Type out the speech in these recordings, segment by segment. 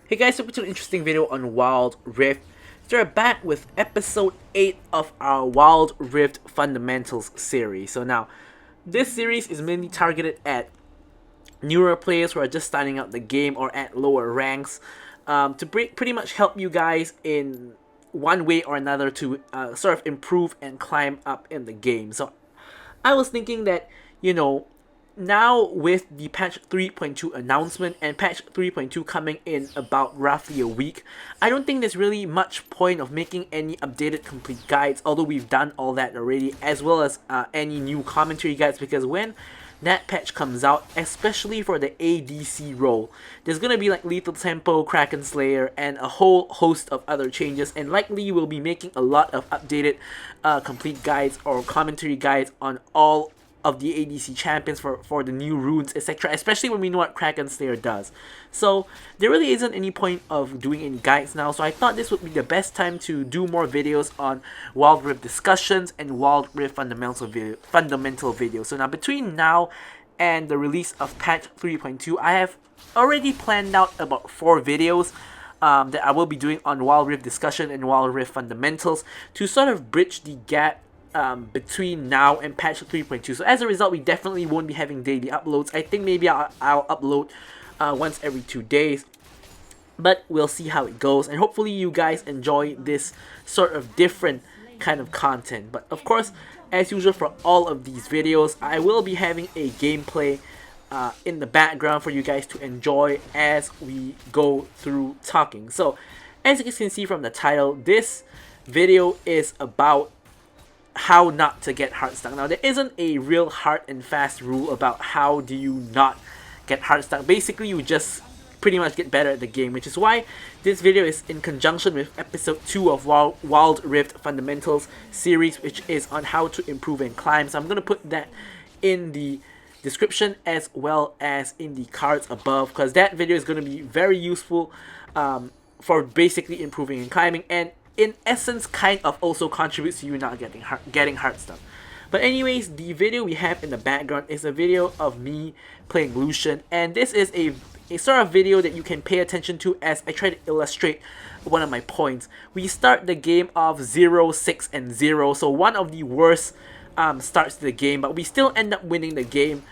Hey guys, welcome to an interesting video on Wild Rift. So we're back with episode 8 of our Wild Rift Fundamentals series. So now, this series is mainly targeted at newer players who are just starting out the game or at lower ranks, to pretty much help you guys in one way or another to sort of improve and climb up in the game. So I was thinking that, now with the patch 3.2 announcement and patch 3.2 coming in about roughly a week, I don't think there's really much point of making any updated complete guides, although we've done all that already, as well as any new commentary guides, because when that patch comes out, especially for the ADC role, there's gonna be like Lethal Tempo, Kraken Slayer, and a whole host of other changes, and likely we'll be making a lot of updated complete guides or commentary guides on all of the ADC champions for the new runes, etc., especially when we know what Kraken Slayer does. So there really isn't any point of doing any guides now, so I thought this would be the best time to do more videos on Wild Rift discussions and Wild Rift fundamental videos. So now between now and the release of patch 3.2, I have already planned out about 4 videos that I will be doing on Wild Rift discussion and Wild Rift fundamentals to sort of bridge the gap between now and patch 3.2. So as a result, we definitely won't be having daily uploads. I think maybe I'll upload once every 2 days, but we'll see how it goes, and hopefully you guys enjoy this sort of different kind of content. But of course, as usual for all of these videos, I will be having a gameplay in the background for you guys to enjoy as we go through talking. So as you guys can see from the title, this video is about how not to get Hardstuck. Now, there isn't a real hard and fast rule about how do you not get Hardstuck. Basically, you just pretty much get better at the game, which is why this video is in conjunction with episode 2 of Wild Rift Fundamentals series, which is on how to improve and climb. So I'm going to put that in the description as well as in the cards above, because that video is going to be very useful for basically improving and climbing, and in essence kind of also contributes to you not getting Hardstuck. But anyways, the video we have in the background is a video of me playing Lucian, and this is a sort of video that you can pay attention to as I try to illustrate one of my points. We start the game of 0, 6, and 0, so one of the worst starts to the game, but we still end up winning the game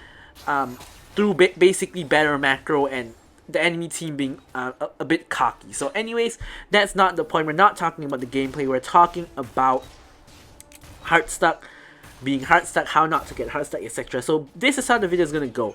through basically better macro and the enemy team being a bit cocky. So anyways, that's not the point. We're not talking about the gameplay. We're talking about Hardstuck, being Hardstuck, how not to get Hardstuck, etc. So this is how the video is going to go.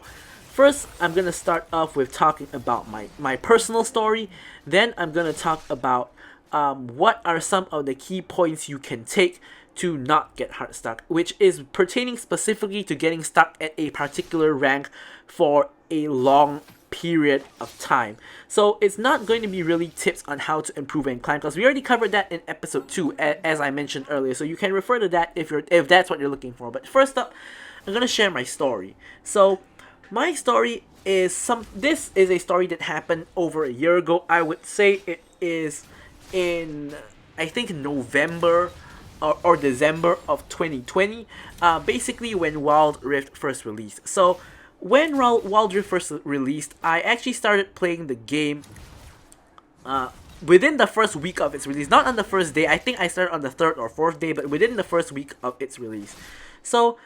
First, I'm going to start off with talking about my personal story. Then I'm going to talk about what are some of the key points you can take to not get Hardstuck, which is pertaining specifically to getting stuck at a particular rank for a long period of time. So it's not going to be really tips on how to improve and climb, because we already covered that in episode 2 as I mentioned earlier, so you can refer to that if that's what you're looking for. But first up, I'm going to share my story. So my story is this is a story that happened over a year ago. I would say it is in, I think, November or December of 2020, basically when Wild Rift first released. So when Wild Rift first released, I actually started playing the game within the first week of its release. Not on the first day. I think I started on the 3rd or 4th day, but within the first week of its release. So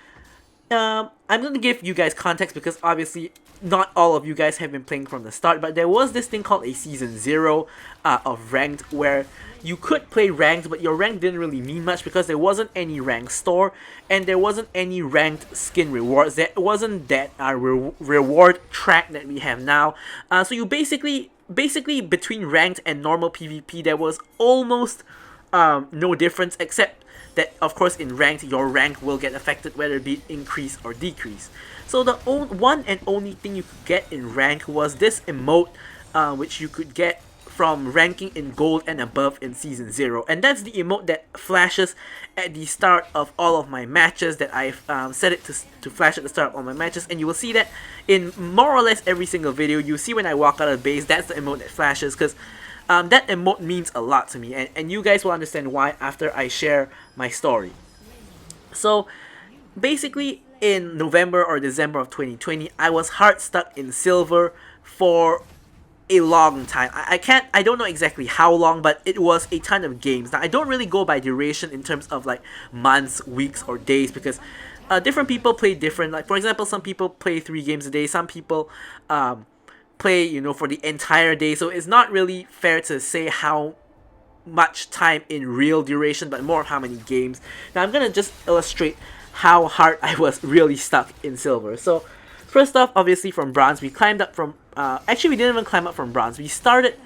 I'm going to give you guys context, because obviously not all of you guys have been playing from the start, but there was this thing called a Season 0 of Ranked, where you could play Ranked, but your rank didn't really mean much because there wasn't any Ranked store, and there wasn't any Ranked skin rewards. There wasn't that reward track that we have now. So you basically between Ranked and normal PvP, there was almost no difference, except that of course in Ranked your rank will get affected, whether it be increase or decrease. So the one and only thing you could get in Rank was this emote, which you could get from ranking in gold and above in Season 0, and that's the emote that flashes at the start of all of my matches, that I've set it to flash at the start of all my matches, and you will see that in more or less every single video. You see when I walk out of the base, that's the emote that flashes, because that emote means a lot to me, and you guys will understand why after I share my story. So basically in November or December of 2020, I was hard stuck in silver for a long time. I don't know exactly how long, but it was a ton of games. Now I don't really go by duration in terms of like months, weeks, or days, because different people play different. Like for example, some people play 3 games a day. Some people play for the entire day. So it's not really fair to say how much time in real duration, but more how many games. Now I'm gonna just illustrate how hard I was really stuck in silver. So first off, obviously from bronze, we climbed up from. Actually, we didn't even climb up from bronze. We started.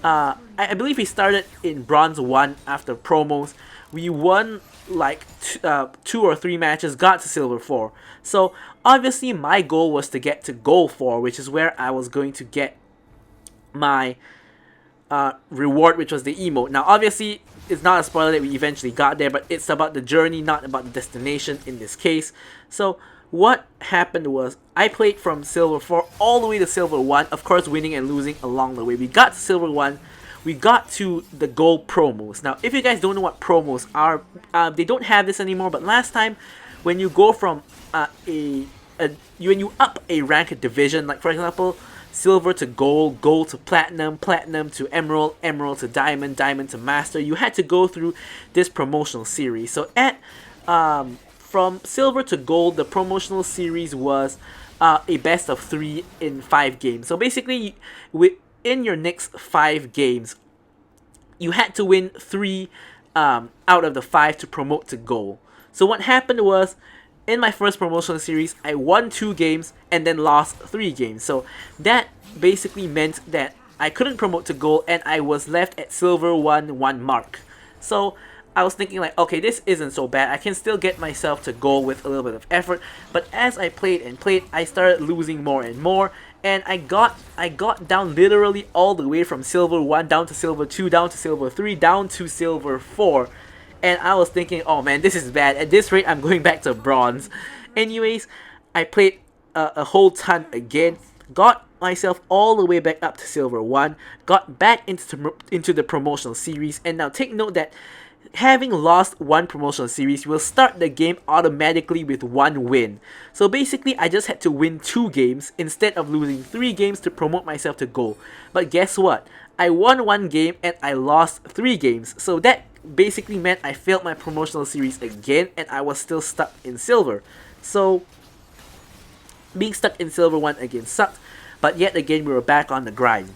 I believe we started in bronze 1 after promos. We won like 2 or 3 matches, got to silver 4. So obviously, my goal was to get to gold 4, which is where I was going to get my reward, which was the emote. Now, obviously, it's not a spoiler that we eventually got there, but it's about the journey, not about the destination in this case. So what happened was I played from silver 4 all the way to silver 1, of course winning and losing along the way. We got to silver 1, we got to the gold promos. Now if you guys don't know what promos are, they don't have this anymore, but last time when you go from when you up a rank division, like for example silver to gold, gold to platinum, platinum to emerald, emerald to diamond, diamond to master, you had to go through this promotional series. So at from silver to gold, the promotional series was a best of 3 in 5 games. So basically, in your next 5 games, you had to win 3 out of the 5 to promote to gold. So what happened was, in my first promotional series, I won 2 games and then lost 3 games. So that basically meant that I couldn't promote to gold and I was left at silver 1 mark. So I was thinking like, okay, this isn't so bad. I can still get myself to gold with a little bit of effort. But as I played and played, I started losing more and more. And I got down literally all the way from silver 1 down to silver 2, down to silver 3, down to silver 4. And I was thinking, oh man, this is bad. At this rate, I'm going back to bronze. Anyways, I played a whole ton again. Got myself all the way back up to silver 1. Got back into the promotional series. And now take note that having lost 1 promotional series will start the game automatically with 1 win. So basically, I just had to win 2 games instead of losing 3 games to promote myself to gold. But guess what? I won 1 game and I lost 3 games. So that basically meant I failed my promotional series again and I was still stuck in silver. So being stuck in silver 1 again sucked, but yet again we were back on the grind.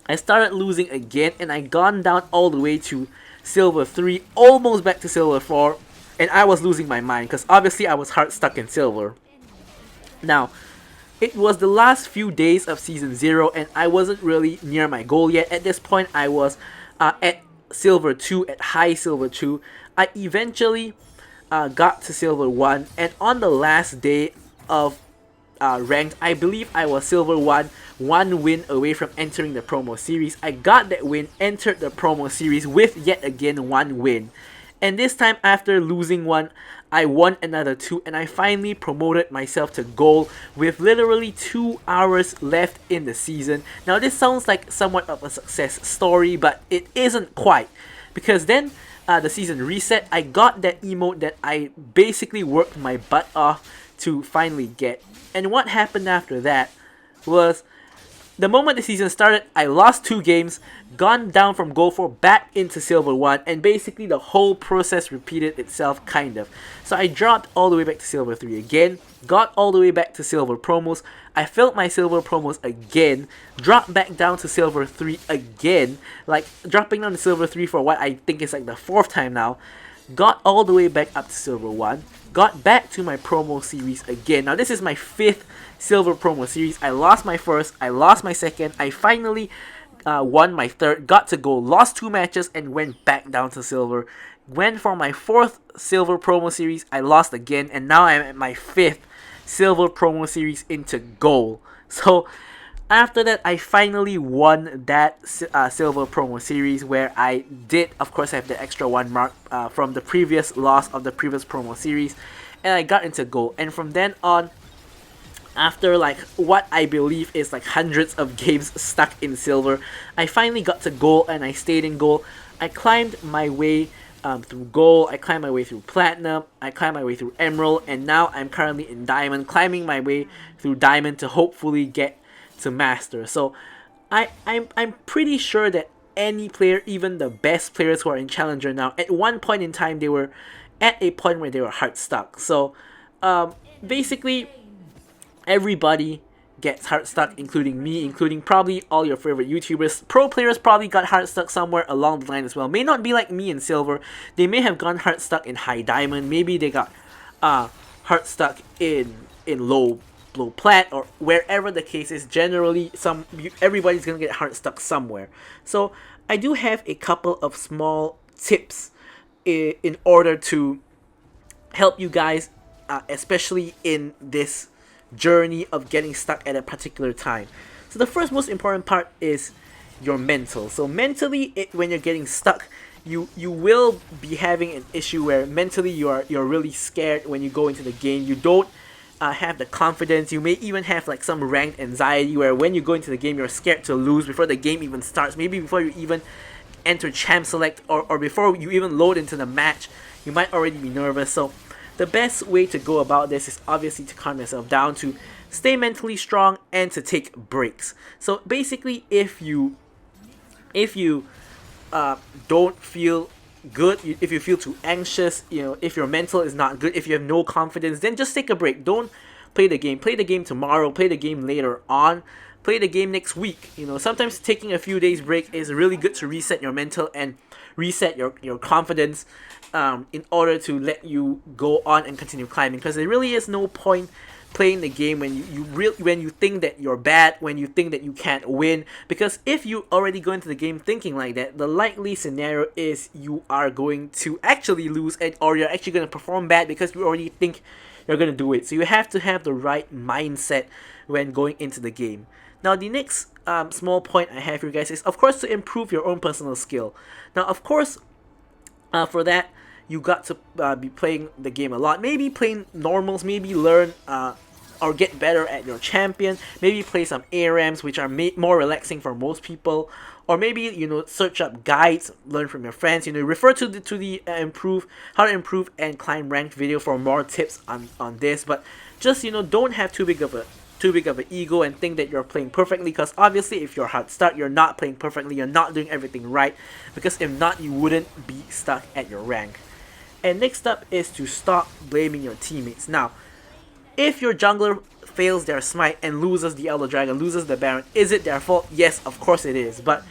I started losing again and I gone down all the way to silver 3, almost back to silver 4, and I was losing my mind because obviously I was hard stuck in silver. Now, it was the last few days of season 0 and I wasn't really near my goal yet. At this point I was at silver 2, at high silver 2. I eventually got to silver 1, and on the last day of ranked, I believe I was silver 1, 1 win away from entering the promo series. I got that win, entered the promo series with yet again 1 win. And this time after losing 1, I won another 2 and I finally promoted myself to gold with literally 2 hours left in the season. Now this sounds like somewhat of a success story, but it isn't quite, because then the season reset. I got that emote that I basically worked my butt off to finally get. And what happened after that was, the moment the season started, I lost 2 games, gone down from gold 4 back into silver 1, and basically the whole process repeated itself kind of. So I dropped all the way back to silver 3 again, got all the way back to silver promos, I failed my silver promos again, dropped back down to silver 3 again, like dropping down to silver 3 for what I think is like the 4th time now, got all the way back up to silver 1, got back to my promo series again. Now this is my 5th silver promo series. I lost my 1st, I lost my 2nd, I finally won my 3rd, got to gold, lost 2 matches and went back down to silver. Went for my 4th silver promo series, I lost again, and now I'm at my 5th silver promo series into gold. So after that, I finally won that silver promo series, where I did, of course, have the extra 1 mark from the previous loss of the previous promo series, and I got into gold. And from then on, after like what I believe is like hundreds of games stuck in silver, I finally got to gold and I stayed in gold. I climbed my way through gold, I climbed my way through platinum, I climbed my way through emerald, and now I'm currently in diamond, climbing my way through diamond to hopefully get to master. So I'm pretty sure that any player, even the best players who are in Challenger now, at one point in time they were at a point where they were hard stuck. So basically everybody gets hard stuck, including me, including probably all your favorite YouTubers. Pro players probably got hard stuck somewhere along the line as well. May not be like me in silver. They may have gone hard stuck in high diamond. Maybe they got hard stuck in low plat, or wherever the case is. Generally, everybody's gonna get hard stuck somewhere. So I do have a couple of small tips in order to help you guys, especially in this journey of getting stuck at a particular time. So the first most important part is your mental. So mentally, when you're getting stuck, you will be having an issue where mentally you're really scared when you go into the game. You don't have the confidence. You may even have like some ranked anxiety where when you go into the game you're scared to lose before the game even starts. Maybe before you even enter champ select, or before you even load into the match, you might already be nervous. So the best way to go about this is obviously to calm yourself down, to stay mentally strong, and to take breaks. So basically, if you don't feel good, if you feel too anxious, if your mental is not good, if you have no confidence, then just take a break. Don't play the game. Play the game tomorrow. Play the game later on. Play the game next week. Sometimes taking a few days break is really good to reset your mental and reset your confidence, in order to let you go on and continue climbing. Because there really is no point playing the game when you think that you're bad, when you think that you can't win. Because if you already go into the game thinking like that, the likely scenario is you are going to actually lose, or you're actually going to perform bad because you already think you're going to do it. So you have to have the right mindset when going into the game. Now the next small point I have for you guys is, of course, to improve your own personal skill. Now of course, for that, you got to be playing the game a lot. Maybe playing normals, maybe learn or get better at your champion. Maybe play some ARAMs, which are more relaxing for most people. Or maybe search up guides, learn from your friends. Refer to the how to improve and climb ranked video for more tips on this. But just don't have too big of an ego and think that you're playing perfectly, because obviously if you're hard stuck, you're not playing perfectly, you're not doing everything right, because if not, you wouldn't be stuck at your rank. And next up is to stop blaming your teammates. Now, if your jungler fails their smite and loses the Elder Dragon, loses the Baron, is it their fault? Yes, of course it is. But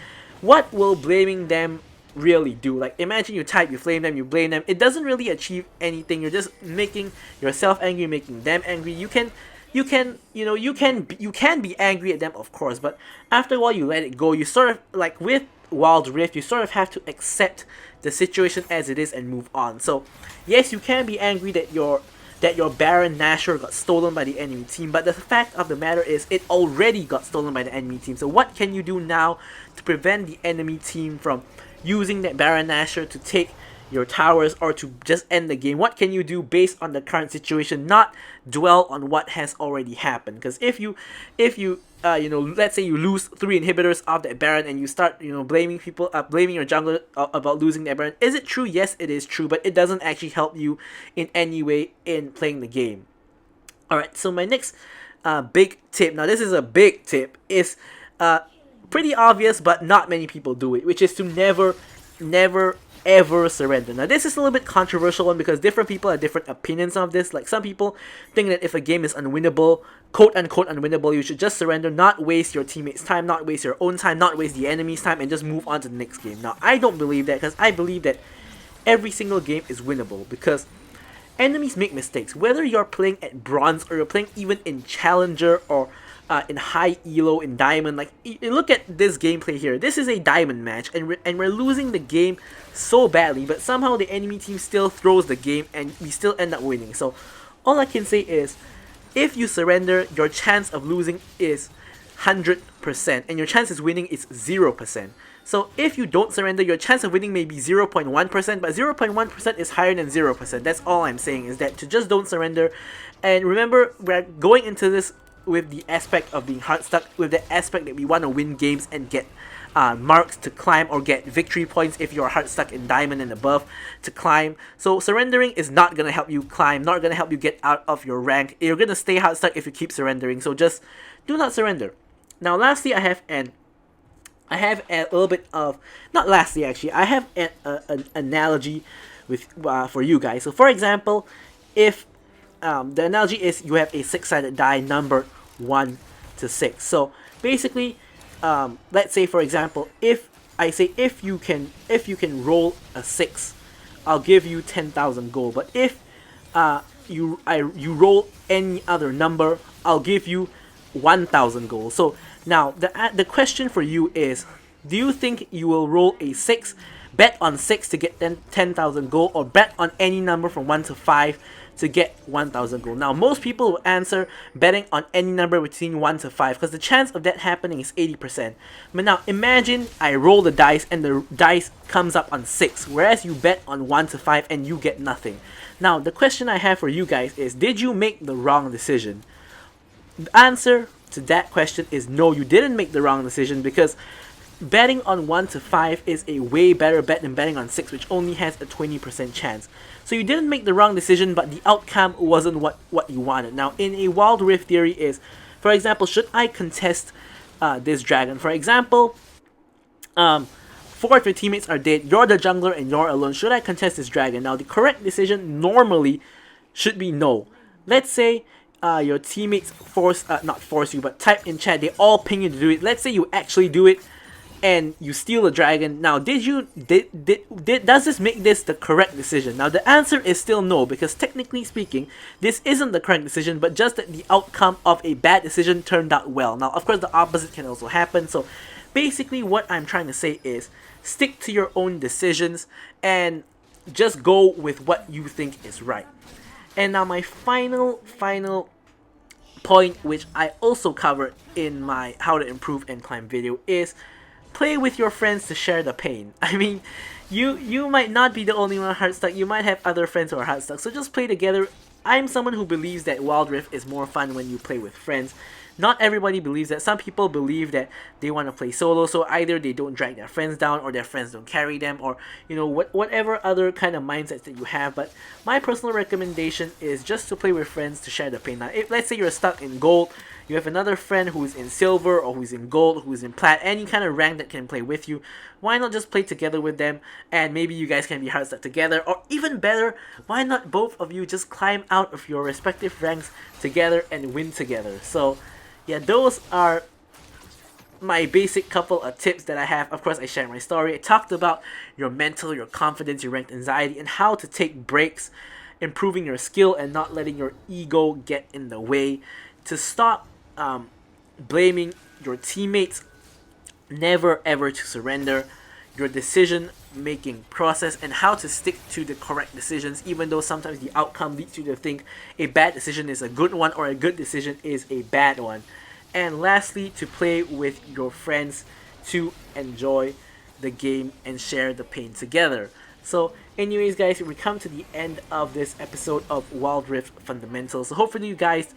what will blaming them really do? Like, imagine you flame them, you blame them. It doesn't really achieve anything. You're just making yourself angry, making them angry. You can be angry at them, of course, but after a while you let it go. You sort of, like with Wild Rift, you sort of have to accept the situation as it is and move on. So yes, you can be angry that your Baron Nashor got stolen by the enemy team, but the fact of the matter is it already got stolen by the enemy team. So what can you do now to prevent the enemy team from using that Baron Nashor to take your towers or to just end the game? What can you do based on the current situation, not dwell on what has already happened? Because if you let's say you lose 3 inhibitors of that Baron and you start blaming your jungler about losing that Baron, is it true? Yes, it is true, but it doesn't actually help you in any way in playing the game. Alright, so my next big tip, now this is a big tip, is pretty obvious but not many people do it, which is to never ever surrender. Now this is a little bit controversial one because different people have different opinions of this. Like, some people think that if a game is unwinnable, quote unquote unwinnable, you should just surrender, not waste your teammates' time, not waste your own time, not waste the enemy's time, and just move on to the next game. Now I don't believe that, because I believe that every single game is winnable, because enemies make mistakes. Whether you're playing at bronze or you're playing even in challenger or in high elo, in diamond, like, look at this gameplay here. This is a diamond match, and we're losing the game so badly, but somehow the enemy team still throws the game and we still end up winning. So all I can say is, if you surrender, your chance of losing is 100% and your chance of winning is 0%. So if you don't surrender, your chance of winning may be 0.1%, but 0.1% is higher than 0%. That's all I'm saying, is that to just don't surrender. And remember, we're going into this with the aspect of being hard stuck, with the aspect that we want to win games and get marks to climb, or get victory points if you're hard stuck in diamond and above to climb. So surrendering is not going to help you climb, not going to help you get out of your rank. You're going to stay hard stuck if you keep surrendering, so just do not surrender. Now lastly, I have an I have a little bit of, not lastly actually, I have an analogy with for you guys. So for example, if the analogy is you have a six-sided die numbered 1 to 6. So basically, let's say for example, if I say if you can roll a 6, I'll give you 10,000 gold. But if you roll any other number, I'll give you 1,000 gold. So now the question for you is, do you think you will roll a 6, bet on 6 to get 10,000 gold, or bet on any number from 1 to 5 to get 1,000 gold? Now most people will answer betting on any number between 1 to 5 because the chance of that happening is 80%. But now imagine I roll the dice and the dice comes up on 6, whereas you bet on 1 to 5 and you get nothing. Now the question I have for you guys is, did you make the wrong decision? The answer to that question is no, you didn't make the wrong decision, because betting on 1 to 5 is a way better bet than betting on 6, which only has a 20% chance. So you didn't make the wrong decision, but the outcome wasn't what you wanted. Now, in a Wild Rift theory is, for example, should I contest this dragon? For example, 4 of your teammates are dead, you're the jungler and you're alone. Should I contest this dragon? Now, the correct decision normally should be no. Let's say your teammates not force you, but type in chat, they all ping you to do it. Let's say you actually do it and you steal the dragon. Now, does this make this the correct decision? Now, the answer is still no, because technically speaking, this isn't the correct decision, but just that the outcome of a bad decision turned out well. Now, of course, the opposite can also happen. So, basically, what I'm trying to say is, stick to your own decisions and just go with what you think is right. And now, my final point, which I also covered in my How to Improve and Climb video, is play with your friends to share the pain. I mean, you might not be the only one Hardstuck. You might have other friends who are Hardstuck. So just play together. I'm someone who believes that Wild Rift is more fun when you play with friends. Not everybody believes that. Some people believe that they want to play solo, so either they don't drag their friends down, or their friends don't carry them, or you know, whatever other kind of mindsets that you have. But my personal recommendation is just to play with friends to share the pain. Now, if let's say you're stuck in gold, you have another friend who's in silver, or who's in gold, who's in plat, any kind of rank that can play with you, why not just play together with them, and maybe you guys can be Hardstuck together, or even better, why not both of you just climb out of your respective ranks together and win together? So yeah, those are my basic couple of tips that I have. Of course, I shared my story. I talked about your mental, your confidence, your ranked anxiety, and how to take breaks, improving your skill and not letting your ego get in the way, to stop blaming your teammates, never ever to surrender, your decision making process, and how to stick to the correct decisions, even though sometimes the outcome leads you to think a bad decision is a good one, or a good decision is a bad one. And lastly, to play with your friends to enjoy the game and share the pain together. So anyways guys, we come to the end of this episode of Wild Rift Fundamentals. So hopefully you guys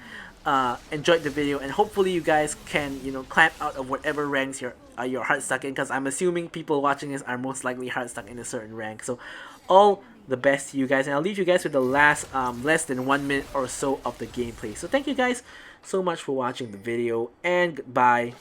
enjoyed the video, and hopefully you guys can, you know, climb out of whatever ranks you're Hardstuck in, because I'm assuming people watching this are most likely Hardstuck in a certain rank. So all the best to you guys, and I'll leave you guys with the last less than 1 minute or so of the gameplay. So thank you guys so much for watching the video, and goodbye.